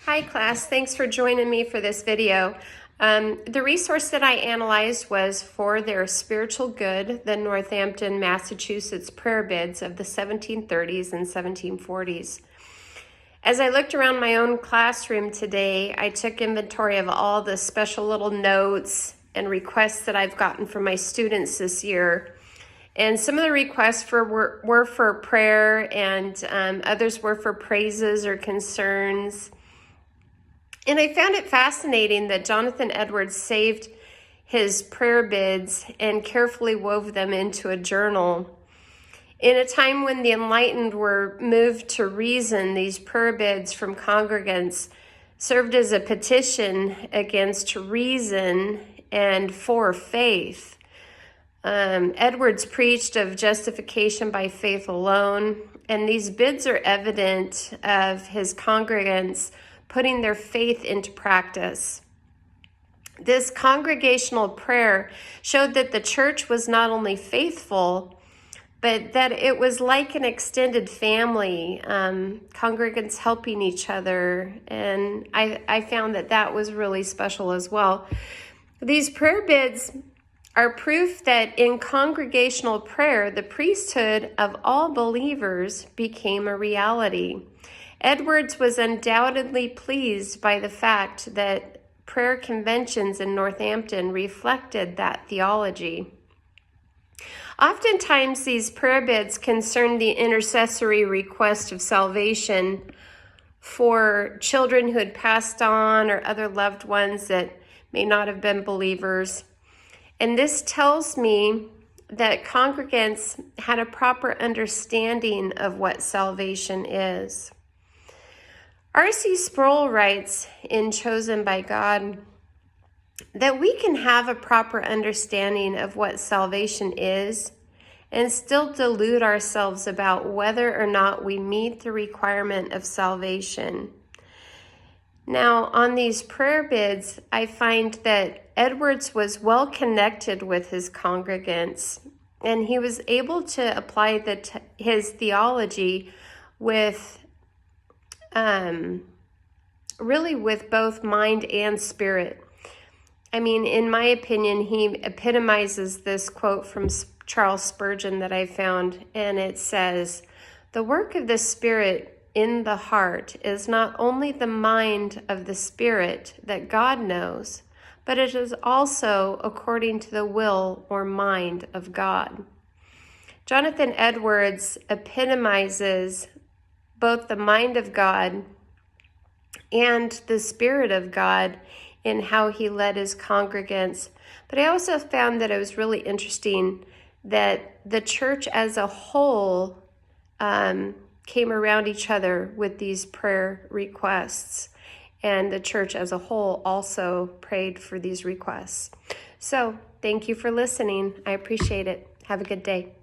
Hi class, thanks for joining me for this video. The resource that I analyzed was For Their Spiritual Good, the Northampton, Massachusetts prayer bids of the 1730s and 1740s. As I looked around my own classroom today, I took inventory of all the special little notes and requests that I've gotten from my students this year. And some of the requests were for prayer, and others were for praises or concerns. And I found it fascinating that Jonathan Edwards saved his prayer bids and carefully wove them into a journal. In a time when the enlightened were moved to reason, these prayer bids from congregants served as a petition against reason and for faith. Edwards preached of justification by faith alone, and these bids are evident of his congregants putting their faith into practice. This congregational prayer showed that the church was not only faithful, but that it was like an extended family, congregants helping each other. And I found that that was really special as well. These prayer bids are proof that in congregational prayer, the priesthood of all believers became a reality. Edwards was undoubtedly pleased by the fact that prayer conventions in Northampton reflected that theology. Oftentimes, these prayer bids concern the intercessory request of salvation for children who had passed on or other loved ones that may not have been believers. And this tells me that congregants had a proper understanding of what salvation is. R.C. Sproul writes in Chosen by God that we can have a proper understanding of what salvation is and still delude ourselves about whether or not we meet the requirement of salvation. Now, on these prayer bids, I find that Edwards was well connected with his congregants, and he was able to apply his theology with really with both mind and spirit. I mean, in my opinion, he epitomizes this quote from Charles Spurgeon that I found, and it says, "The work of the Spirit in the heart is not only the mind of the Spirit that God knows, but it is also according to the will or mind of God." Jonathan Edwards epitomizes both the mind of God and the Spirit of God in how he led his congregants. But I also found that it was really interesting that the church as a whole came around each other with these prayer requests. And the church as a whole also prayed for these requests. So thank you for listening. I appreciate it. Have a good day.